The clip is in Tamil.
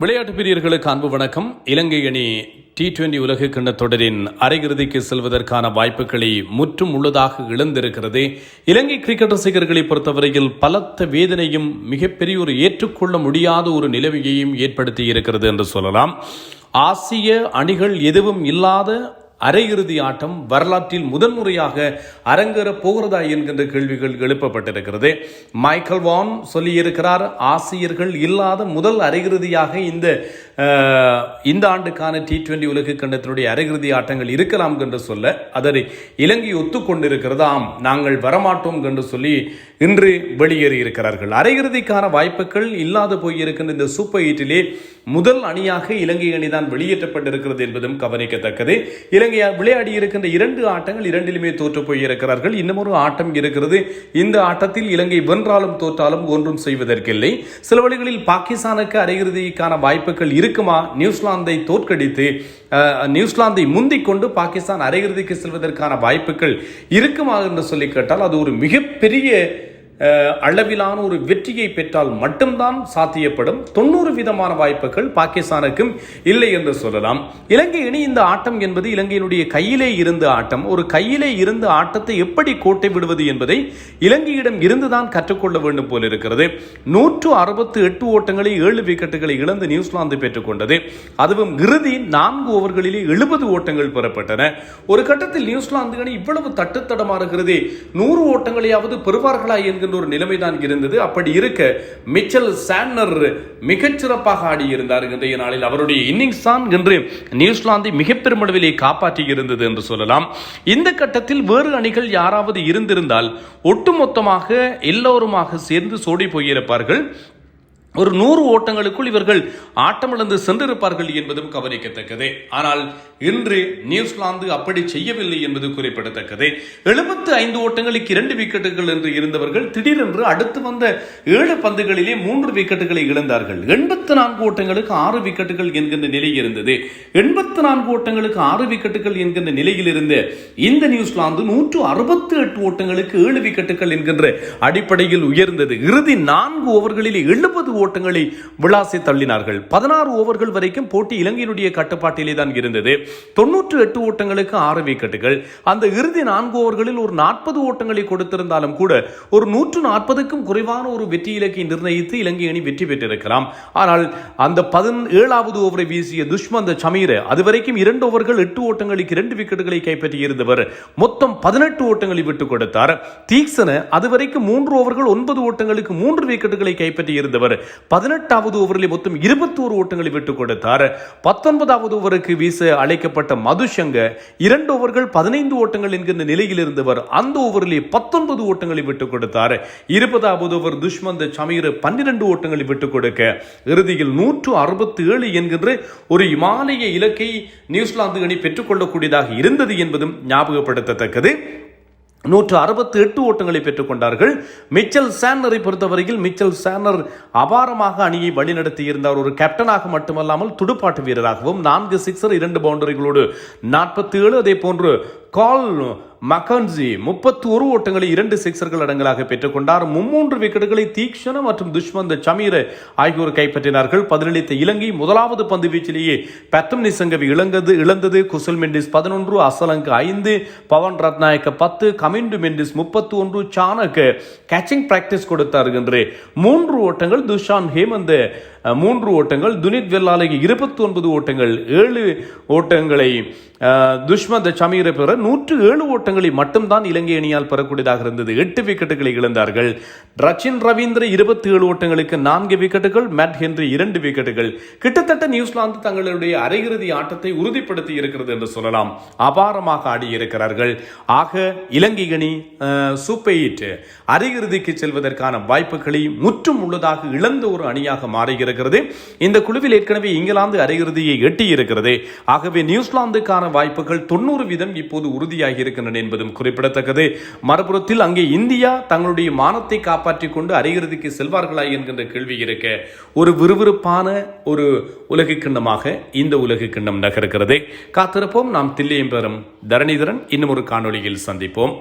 விளையாட்டு பிரியர்களுக்கு அன்பு வணக்கம். இலங்கை அணி T20 உலக கிண்ண தொடரின் அரையிறுதிக்கு செல்வதற்கான வாய்ப்புகளை முற்றும் உள்ளதாக இழந்திருக்கிறது. இலங்கை கிரிக்கெட் ரசிகர்களை பொறுத்தவரையில் பலத்த வேதனையும் மிகப்பெரிய ஒரு ஏற்றுக்கொள்ள முடியாத ஒரு நிலைமையையும் ஏற்படுத்தி இருக்கிறது என்று சொல்லலாம். ஆசிய அணிகள் எதுவும் இல்லாத அரையிறுதி ஆட்டம் வரலாற்றில் முதன்முறையாக அரங்கேறப் போகிறதா என்கின்ற கேள்விகள் எழுப்பப்பட்டிருக்கிறது. மைக்கேல் வான் சொல்லியிருக்கிறார், ஆசியர்கள் இல்லாத முதல் அரையிறுதியாக இந்த ஆண்டுக்கான T20 உலக கிண்ணத்தினுடைய அரையிறுதி ஆட்டங்கள் இருக்கலாம் என்று சொல்ல அதனை இலங்கை ஒத்துக்கொண்டிருக்கிறதாம். நாங்கள் வரமாட்டோம் என்று சொல்லி இன்று வெளியேறி இருக்கிறார்கள். அரையிறுதிக்கான வாய்ப்புகள் இல்லாது போயிருக்கின்ற இந்த சூப்பர் 8 முதல் அணியாக இலங்கை அணிதான் வெளியேற்றப்பட்டிருக்கிறது என்பதும் கவனிக்கத்தக்கது. இலங்கை விளையாடி இருக்கின்ற 2 ஆட்டங்கள் 2லுமே தோற்று போயிருக்கிறார்கள். இன்னும் ஒரு ஆட்டம் இருக்கிறது. இந்த ஆட்டத்தில் இலங்கை வென்றாலும் தோற்றாலும் ஒன்றும் செய்வதற்கில்லை. சில வழிகளில் பாகிஸ்தானுக்கு அரையிறுதிக்கான வாய்ப்புகள் இருக்குமா? நியூசிலாந்தை தோற்கடித்து நியூசிலாந்தை முந்திக் கொண்டு பாகிஸ்தான் அரையிறுதிக்கு செல்வதற்கான வாய்ப்புகள் இருக்குமா என்று சொல்லி கேட்டால் அது ஒரு மிகப்பெரிய அளவிலான ஒரு வெற்றியை பெற்றால் மட்டும்தான் சாத்தியப்படும். 90% வாய்ப்புகள் பாகிஸ்தானுக்கும் இல்லை என்று சொல்லலாம். இலங்கை அணி இந்த ஆட்டம் என்பது இலங்கையினுடைய கையிலே இருந்த ஆட்டம். ஒரு கையிலே இருந்த ஆட்டத்தை எப்படி கோட்டை விடுவது என்பதை இலங்கையிடம் இருந்துதான் கற்றுக்கொள்ள வேண்டும் போல இருக்கிறது. 168 ஓட்டங்களை 7 விக்கெட்டுகளை இழந்து நியூசிலாந்து பெற்றுக்கொண்டது. அதுவும் இறுதி 4 ஓவர்களிலே 70 ஓட்டங்கள் பெறப்பட்டன. ஒரு கட்டத்தில் நியூசிலாந்து அணி இவ்வளவு தட்டுத்தடமாறுகிறது, 100 ஓட்டங்களையாவது பெறுவார்களா என்கிற ஒரு நிலைமைதான் இருந்தது. அப்படி இருக்க மிச்சல் சாண்டனர் மிகச்சிறப்பாக ஆடியிருந்தார். இன்றைய நாளில் அவருடைய இன்னிங்ஸ் தான் என்று நியூசிலாந்தை மிக பெருமளவிலே காப்பாற்றி இருந்தது என்று சொல்லலாம். இந்த கட்டத்தில் வேறு அணிகள் யாராவது இருந்திருந்தால் ஒட்டுமொத்தமாக எல்லோருமாக சேர்ந்து சோடி போயிருப்பார்கள். ஒரு 100 ஓட்டங்களுக்குள் இவர்கள் ஆட்டமிழந்து சென்றிருப்பார்கள் என்பதும் கவனிக்கத்தக்கது. ஆனால் இன்று நியூசிலாந்து அப்படி செய்யவில்லை என்பது குறிப்பிடத்தக்கது. 75 ஓட்டங்களுக்கு 2 விக்கெட்டுகள் என்று இருந்தவர்கள் திடீரென்று அடுத்து வந்த 7 பந்துகளிலே 3 விக்கெட்டுகளை இழந்தார்கள். 84 ஓட்டங்களுக்கு 6 விக்கெட்டுகள் என்கின்ற நிலை இருந்தது. 84 ஓட்டங்களுக்கு 6 விக்கெட்டுகள் என்கின்ற நிலையில் இருந்த இந்த நியூசிலாந்து 168 ஓட்டங்களுக்கு 7 விக்கெட்டுகள் என்கின்ற அடிப்படையில் உயர்ந்தது. இறுதி 4 ஓவர்களில் 70 ஓட்டங்களை விளாசி தள்ளினார்கள். 16 ஓவர்கள் வரைக்கும் போட்டி இலங்கையினுடைய கட்டுப்பாட்டிலே தான் இருந்தது. 98 ஓட்டங்களுக்கு 6 விக்கெட்டுகள். அந்த இறுதி 4 ஓவர்களில் ஒரு 40 ஓட்டங்களை கொடுத்திருந்தாலும் கூட ஒரு 140க்கும் குறைவான ஒரு வெற்றி இலக்கை நிர்ணயித்து இலங்கை அணி வெற்றி பெற்றிருக்கலாம். ஆனால் அந்த 17வது ஓவரை வீசிய துஷ்மந்த சமீர அதுவரைக்கும் 2 ஓவர்கள் 8 ஓட்டங்களுக்கு 2 விக்கெட்டுகளை கைப்பற்றி இருந்தவர் மொத்தம் 18 ஓட்டங்களை விட்டுக் கொடுத்தார். தீக்ஷன அதுவரைக்கும் 3 ஓவர்கள் 9 ஓட்டங்களுக்கு 3 விக்கெட்டுகளை கைப்பற்றி இருந்தவர் 18வது ஓவரில் மொத்தம் 21 ஓட்டங்களை விட்டுக் கொடுத்தார். 19வது ஓவருக்கு வீச அழைக்கப்பட்ட மதுஷங்க 2 ஓவர்கள் 15 ஓட்டங்கள் என்கின்ற நிலையில் இருந்தவர் அந்த ஓவரிலே 19 ஓட்டங்களை விட்டுக் கொடுத்தார். 20வது ஓவர் துஷ்மந்த சமீர் 12 ஓட்டங்களை விட்டுக் கொடுக்க இறுதியில் 167 என்கின்ற ஒரு இமாலய இலக்கை நியூசிலாந்து அணி பெற்றுக் கொள்ளக்கூடியதாக இருந்தது என்பதும் ஞாபகப்படுத்தத்தக்கது. 168 ஓட்டங்களை பெற்றுக் கொண்டார்கள். மிச்சல் சாண்டரை பொறுத்தவரையில் மிச்சல் சாண்டர் அபாரமாக அணியை வழிநடத்தி இருந்தார். ஒரு கேப்டனாக மட்டுமல்லாமல் துடுப்பாட்டு வீரராகவும் 4 சிக்ஸர் 2 பவுண்டரிகளோடு 47. அதே போன்று கால் மக்கன்சி 31 ஓட்டங்களை 2 சிக்ஸர்கள் அடங்கலாக பெற்றுக் கொண்டார். 3 விக்கெட்டுகளை தீக்ஷண மற்றும் துஷ்மந்த சமீர ஆகியோர் கைப்பற்றினார்கள். பதிலளித்த இலங்கை முதலாவது பந்து வீச்சிலேயே பத்தும் நிசங்கவி இழந்தது. குசல் மெண்டிஸ் 11, அசலங்க 5, பவன் ரத்நாயக்க 10, கமிண்டு மெண்டிஸ் 31, சானக்கு கேச்சிங் பிராக்டிஸ் கொடுத்தார் என்று 3 ஓட்டங்கள். துஷான் ஹேமந்த் 3 ஓட்டங்கள். துனித் வெல்லாலைக்கு 29 ஓட்டங்கள். 7 ஓட்டங்களை துஷ்மந்த சமீர பெற 107 ஓட்டங்களை மட்டும்தான் இலங்கை அணியால் பெறக்கூடியதாக இருந்தது. 8 விக்கெட்டுகளை இழந்தார்கள். ரச்சின் ரவீந்திர 27 ஓட்டங்களுக்கு 4 விக்கெட்டுகள். மேட் ஹென்றி 2 விக்கெட்டுகள். கிட்டத்தட்ட நியூசிலாந்து தங்களுடைய அரையிறுதி ஆட்டத்தை உறுதிப்படுத்தி இருக்கிறது என்று சொல்லலாம். அபாரமாக ஆடியிருக்கிறார்கள். ஆக இலங்கை அணி சூப்பர் 8 அரையிறுதிக்கு செல்வதற்கான வாய்ப்புகளை முற்றும் உள்ளதாக இழந்த ஒரு அணியாக மாறியிருக்கிறது. இந்த குழுவில் ஏற்கனவே இங்கிலாந்து அரையிறுதியை எட்டி இருக்கிறது. ஆகவே நியூசிலாந்துக்கான வாய்ப்புகள் 90% இப்போது உறுதியாகி இருக்கின்றன என்பதும் குறிப்பிடத்தக்கது. மறுபுறத்தில் அங்கே இந்தியா தங்களுடைய மானத்தை காப்பாற்றிக் கொண்டு அரையிறுதிக்கு செல்வார்களா என்கின்ற கேள்வி இருக்க ஒரு விறுவிறுப்பான ஒரு உலக கிண்ணமாக இந்த உலக கிண்ணம் நகர்கிறது. காத்திருப்போம். நாம் தில்லியம் பெறும் தரணிதரன் இன்னும் ஒரு காணொளியில் சந்திப்போம்.